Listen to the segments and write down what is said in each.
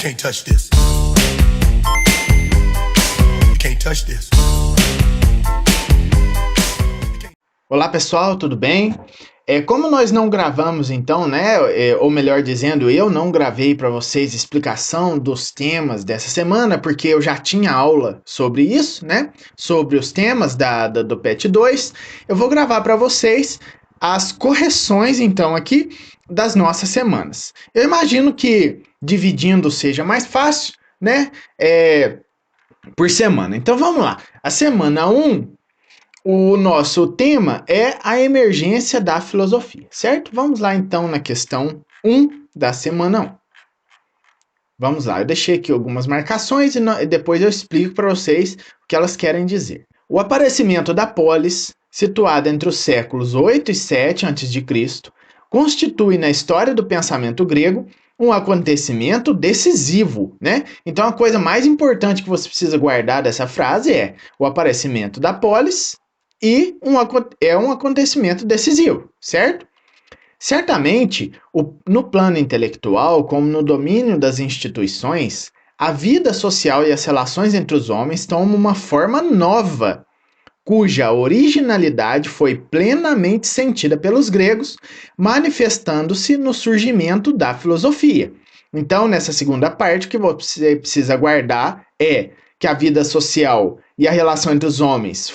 can't touch this. You can't touch this. Olá pessoal, tudo bem? Como nós não gravamos então, né, ou melhor dizendo, eu não gravei para vocês explicação dos temas dessa semana, porque eu já tinha aula sobre isso, né, sobre os temas do PET 2, eu vou gravar para vocês as correções então aqui das nossas semanas. Eu imagino que dividindo seja mais fácil, né, por semana. Então vamos lá, a semana 1, o nosso tema é a emergência da filosofia, certo? Vamos lá então na questão 1 da semana 1. Vamos lá, eu deixei aqui algumas marcações e depois eu explico para vocês o que elas querem dizer. O aparecimento da polis, situada entre os séculos 8 e 7 a.C., constitui na história do pensamento grego um acontecimento decisivo, né? Então a coisa mais importante que você precisa guardar dessa frase é o aparecimento da polis e é um acontecimento decisivo, certo? Certamente, no plano intelectual, como no domínio das instituições, a vida social e as relações entre os homens tomam uma forma nova, cuja originalidade foi plenamente sentida pelos gregos, manifestando-se no surgimento da filosofia. Então, nessa segunda parte, o que você precisa guardar é que a vida social e a relação entre os homens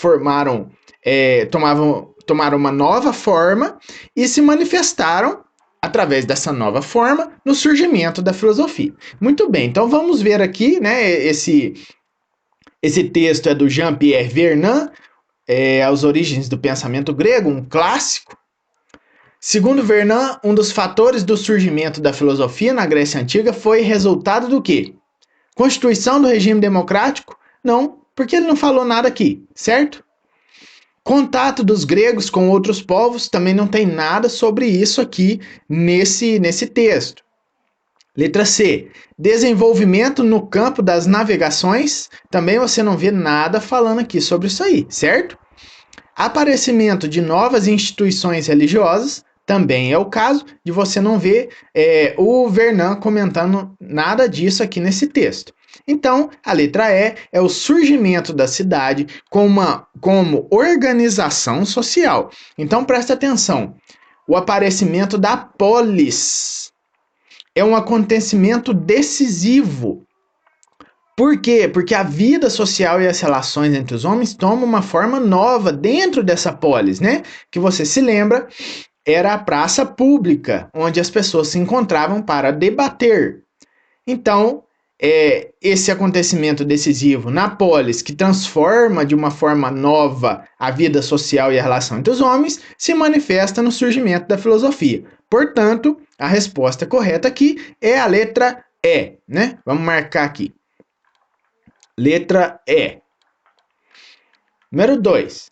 tomaram uma nova forma e se manifestaram através dessa nova forma no surgimento da filosofia. Muito bem, então vamos ver aqui, né, esse texto é do Jean-Pierre Vernant, As Origens do Pensamento Grego, um clássico. Segundo Vernant, um dos fatores do surgimento da filosofia na Grécia Antiga foi resultado do quê? Constituição do regime democrático? Não, porque ele não falou nada aqui, certo? Contato dos gregos com outros povos, também não tem nada sobre isso aqui nesse texto. Letra C. Desenvolvimento no campo das navegações, também você não vê nada falando aqui sobre isso aí, certo? Aparecimento de novas instituições religiosas, também é o caso de você não ver o Vernant comentando nada disso aqui nesse texto. Então, a letra E é o surgimento da cidade como organização social. Então, presta atenção. O aparecimento da polis é um acontecimento decisivo. Por quê? Porque a vida social e as relações entre os homens tomam uma forma nova dentro dessa polis, né? Que você se lembra, era a praça pública, onde as pessoas se encontravam para debater. Então, esse acontecimento decisivo na polis, que transforma de uma forma nova a vida social e a relação entre os homens, se manifesta no surgimento da filosofia. Portanto, a resposta correta aqui é a letra E, né? Vamos marcar aqui. Letra E. Número 2.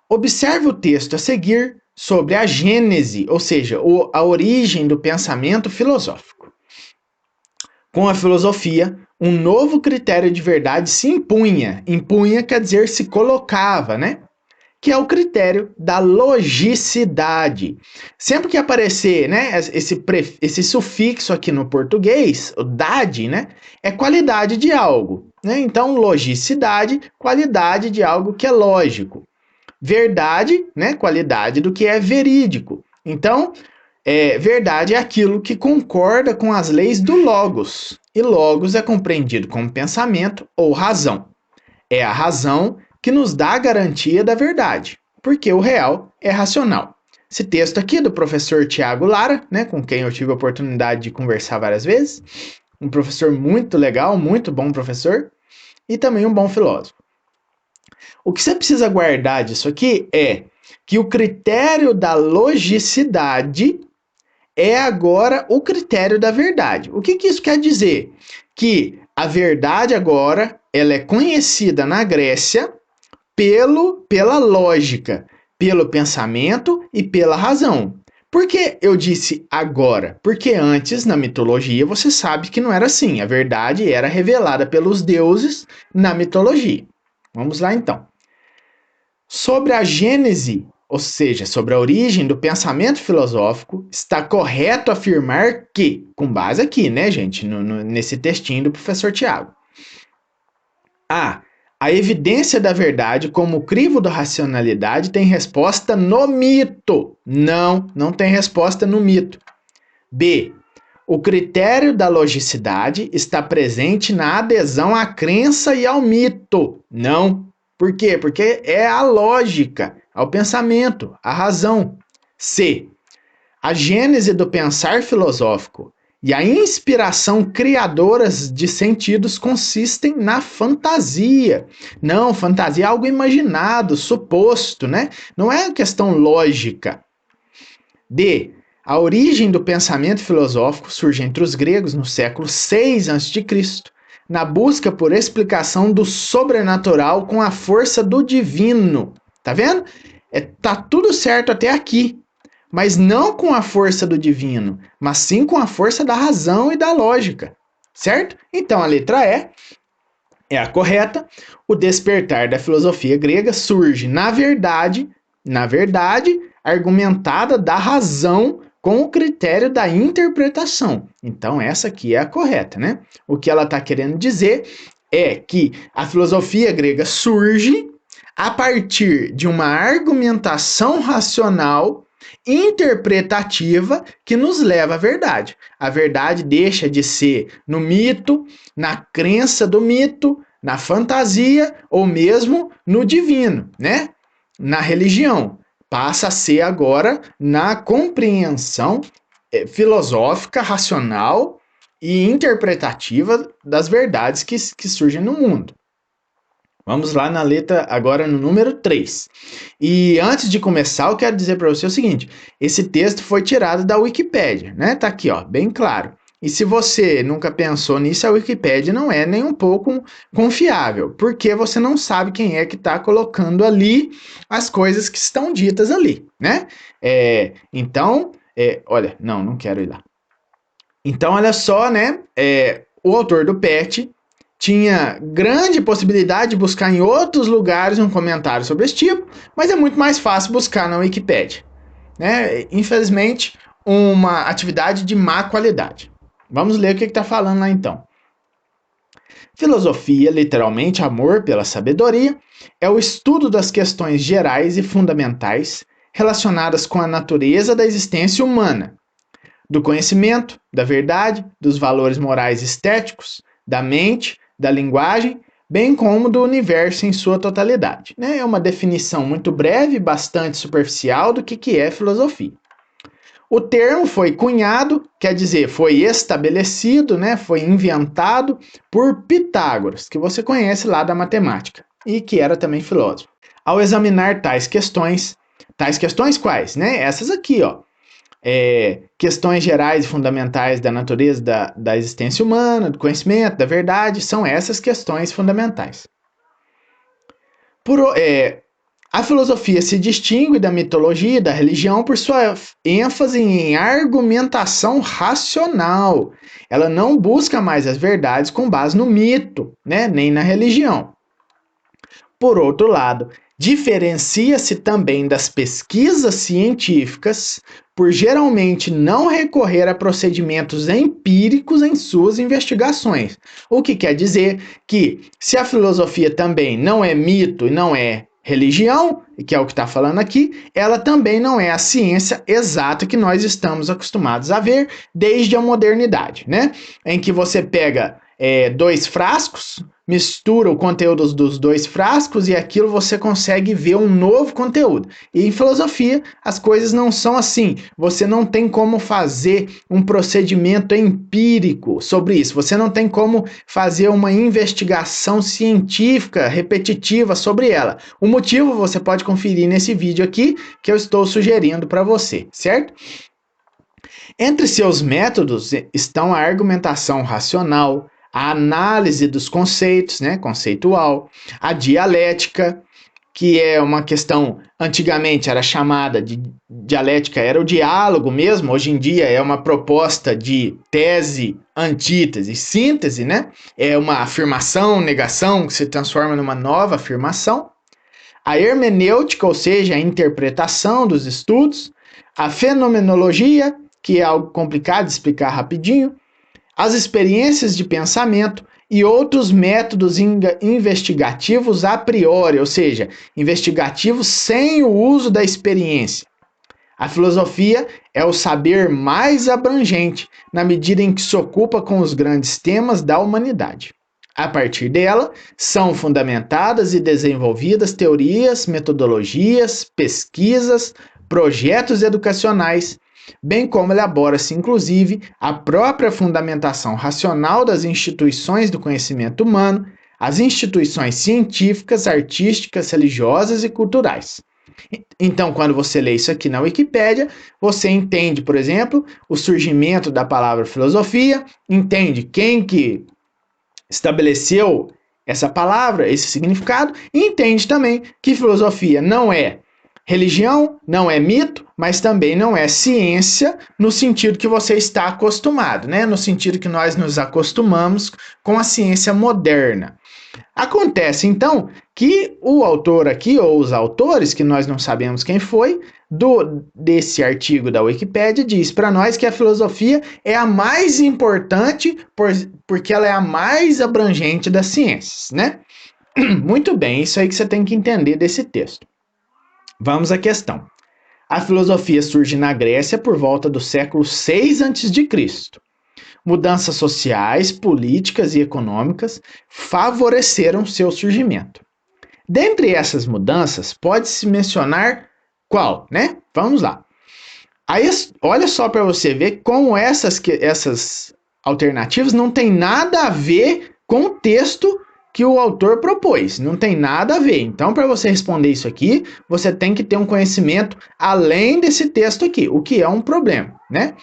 Observe o texto a seguir sobre a gênese, ou seja, a origem do pensamento filosófico. Com a filosofia, um novo critério de verdade se impunha. Impunha quer dizer se colocava, né? Que é o critério da logicidade. Sempre que aparecer, né, esse sufixo aqui no português, o dade, né, é qualidade de algo, né? Então, logicidade, qualidade de algo que é lógico. Verdade, né, qualidade do que é verídico. Então, verdade é aquilo que concorda com as leis do logos. E logos é compreendido como pensamento ou razão. É a razão que nos dá a garantia da verdade, porque o real é racional. Esse texto aqui do professor Tiago Lara, né, com quem eu tive a oportunidade de conversar várias vezes, um professor muito legal, muito bom professor, e também um bom filósofo. O que você precisa guardar disso aqui é que o critério da logicidade é agora o critério da verdade. O que isso quer dizer? Que a verdade agora ela é conhecida na Grécia pela lógica, pelo pensamento e pela razão. Por que eu disse agora? Porque antes, na mitologia, você sabe que não era assim. A verdade era revelada pelos deuses na mitologia. Vamos lá, então. Sobre a gênese ou seja, sobre a origem do pensamento filosófico, está correto afirmar que, com base aqui, né, gente, nesse textinho do professor Tiago, a evidência da verdade como crivo da racionalidade tem resposta no mito. Não tem resposta no mito. B. O critério da logicidade está presente na adesão à crença e ao mito. Não. Por quê? Porque é a lógica, ao pensamento, a razão. C. A gênese do pensar filosófico e a inspiração criadoras de sentidos consistem na fantasia. Não, fantasia é algo imaginado, suposto, né? Não é questão lógica. D. A origem do pensamento filosófico surge entre os gregos no século VI a.C., na busca por explicação do sobrenatural com a força do divino. Tá vendo? Tá tudo certo até aqui, mas não com a força do divino, mas sim com a força da razão e da lógica, certo? Então a letra E é a correta. O despertar da filosofia grega surge, na verdade, argumentada da razão com o critério da interpretação. Então essa aqui é a correta, né? O que ela está querendo dizer é que a filosofia grega surge a partir de uma argumentação racional interpretativa que nos leva à verdade. A verdade deixa de ser no mito, na crença do mito, na fantasia ou mesmo no divino, né? Na religião. Passa a ser agora na compreensão filosófica, racional e interpretativa das verdades que surgem no mundo. Vamos lá na letra, agora no número 3. E antes de começar, eu quero dizer para você o seguinte, esse texto foi tirado da Wikipédia, né? Tá aqui, ó, bem claro. E se você nunca pensou nisso, a Wikipédia não é nem um pouco confiável, porque você não sabe quem é que está colocando ali as coisas que estão ditas ali, né? Olha, não quero ir lá. Então, olha só, né? O autor do PET tinha grande possibilidade de buscar em outros lugares um comentário sobre esse tipo, mas é muito mais fácil buscar na Wikipédia, né? Infelizmente, uma atividade de má qualidade. Vamos ler o que está falando lá então. Filosofia, literalmente amor pela sabedoria, é o estudo das questões gerais e fundamentais relacionadas com a natureza da existência humana, do conhecimento, da verdade, dos valores morais e estéticos, da mente, da linguagem, bem como do universo em sua totalidade. É uma definição muito breve e bastante superficial do que é filosofia. O termo foi cunhado, quer dizer, foi estabelecido, né, foi inventado por Pitágoras, que você conhece lá da matemática, e que era também filósofo. Ao examinar tais questões quais? Né? Essas aqui, ó. Questões gerais e fundamentais da natureza da existência humana, do conhecimento, da verdade, são essas questões fundamentais. A filosofia se distingue da mitologia e da religião por sua ênfase em argumentação racional. Ela não busca mais as verdades com base no mito, né, nem na religião. Por outro lado, diferencia-se também das pesquisas científicas por geralmente não recorrer a procedimentos empíricos em suas investigações. O que quer dizer que, se a filosofia também não é mito e não é religião, que é o que está falando aqui, ela também não é a ciência exata que nós estamos acostumados a ver desde a modernidade, né? Em que você pega dois frascos, mistura o conteúdo dos dois frascos e aquilo você consegue ver um novo conteúdo. E em filosofia as coisas não são assim. Você não tem como fazer um procedimento empírico sobre isso. Você não tem como fazer uma investigação científica repetitiva sobre ela. O motivo você pode conferir nesse vídeo aqui que eu estou sugerindo para você, certo? Entre seus métodos estão a argumentação racional, a análise dos conceitos, né, conceitual, a dialética, que é uma questão, antigamente era chamada de dialética, era o diálogo mesmo, hoje em dia é uma proposta de tese, antítese, síntese, né? É uma afirmação, negação, que se transforma numa nova afirmação. a hermenêutica, ou seja, a interpretação dos estudos, a fenomenologia, que é algo complicado de explicar rapidinho, as experiências de pensamento e outros métodos investigativos a priori, ou seja, investigativos sem o uso da experiência. A filosofia é o saber mais abrangente, na medida em que se ocupa com os grandes temas da humanidade. A partir dela, são fundamentadas e desenvolvidas teorias, metodologias, pesquisas, projetos educacionais, bem como elabora-se, inclusive, a própria fundamentação racional das instituições do conhecimento humano, as instituições científicas, artísticas, religiosas e culturais. Então, quando você lê isso aqui na Wikipédia, você entende, por exemplo, o surgimento da palavra filosofia, entende quem que estabeleceu essa palavra, esse significado, e entende também que filosofia não é religião, não é mito, mas também não é ciência no sentido que você está acostumado, né? No sentido que nós nos acostumamos com a ciência moderna. Acontece, então, que o autor aqui, ou os autores, que nós não sabemos quem foi, desse artigo da Wikipédia, diz para nós que a filosofia é a mais importante porque ela é a mais abrangente das ciências, né? Muito bem, isso aí que você tem que entender desse texto. Vamos à questão. A filosofia surge na Grécia por volta do século 6 a.C. Mudanças sociais, políticas e econômicas favoreceram seu surgimento. Dentre essas mudanças, pode-se mencionar qual, né? Vamos lá. Aí, olha só para você ver como essas alternativas não tem nada a ver com o texto que o autor propôs. Não tem nada a ver. Então, para você responder isso aqui, você tem que ter um conhecimento além desse texto aqui, o que é um problema, né?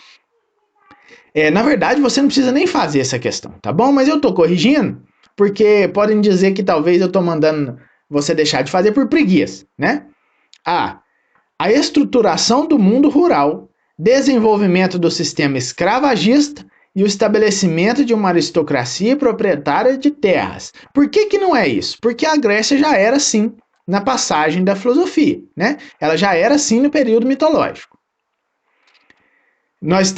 Na verdade, você não precisa nem fazer essa questão, tá bom? Mas eu tô corrigindo, porque podem dizer que talvez eu tô mandando você deixar de fazer por preguiça, né? A estruturação do mundo rural, desenvolvimento do sistema escravagista e o estabelecimento de uma aristocracia proprietária de terras. Por que não é isso? Porque a Grécia já era assim na passagem da filosofia, né? Ela já era assim no período mitológico. Nós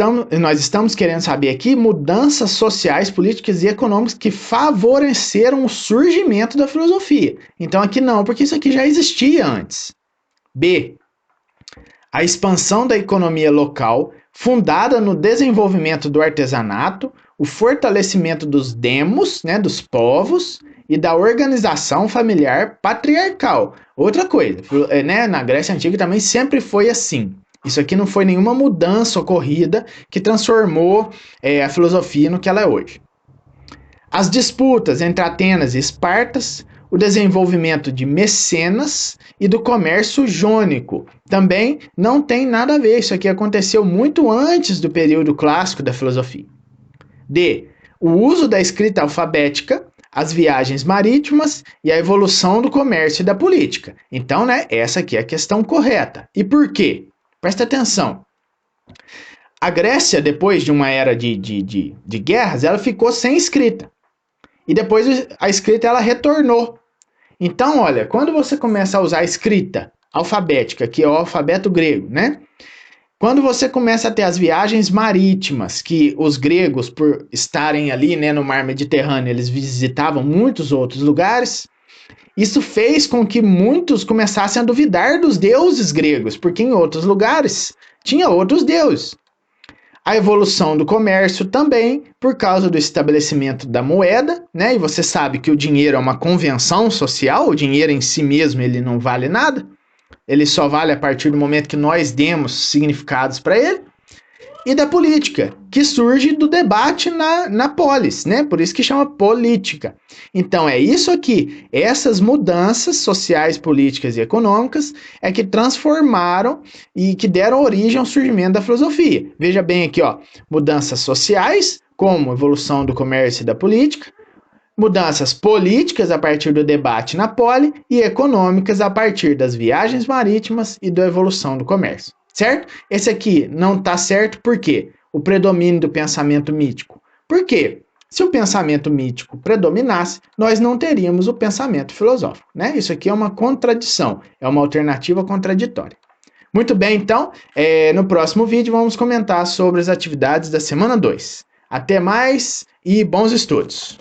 estamos querendo saber aqui mudanças sociais, políticas e econômicas que favoreceram o surgimento da filosofia. Então aqui não, porque isso aqui já existia antes. B. A expansão da economia local, fundada no desenvolvimento do artesanato, o fortalecimento dos demos, né, dos povos, e da organização familiar patriarcal. Outra coisa, né, na Grécia Antiga também sempre foi assim. Isso aqui não foi nenhuma mudança ocorrida que transformou a filosofia no que ela é hoje. As disputas entre Atenas e Espartas, o desenvolvimento de Mecenas e do comércio jônico. Também não tem nada a ver, isso aqui aconteceu muito antes do período clássico da filosofia. D. O uso da escrita alfabética, as viagens marítimas e a evolução do comércio e da política. Então, né, essa aqui é a questão correta. E por quê? Presta atenção. A Grécia, depois de uma era de guerras, ela ficou sem escrita. E depois a escrita ela retornou. Então, olha, quando você começa a usar a escrita alfabética, que é o alfabeto grego, né? Quando você começa a ter as viagens marítimas, que os gregos, por estarem ali, né, no mar Mediterrâneo, eles visitavam muitos outros lugares. Isso fez com que muitos começassem a duvidar dos deuses gregos, porque em outros lugares tinha outros deuses. A evolução do comércio também, por causa do estabelecimento da moeda, né? E você sabe que o dinheiro é uma convenção social, o dinheiro em si mesmo ele não vale nada, ele só vale a partir do momento que nós demos significados para ele. E da política, que surge do debate na polis, né? Por isso que chama política. Então é isso aqui, essas mudanças sociais, políticas e econômicas é que transformaram e que deram origem ao surgimento da filosofia. Veja bem aqui, ó, mudanças sociais, como evolução do comércio e da política, mudanças políticas a partir do debate na poli e econômicas a partir das viagens marítimas e da evolução do comércio. Certo? Esse aqui não está certo por quê? O predomínio do pensamento mítico. Por quê? Se o pensamento mítico predominasse, nós não teríamos o pensamento filosófico, né? Isso aqui é uma contradição, é uma alternativa contraditória. Muito bem, então, no próximo vídeo vamos comentar sobre as atividades da semana 2. Até mais e bons estudos!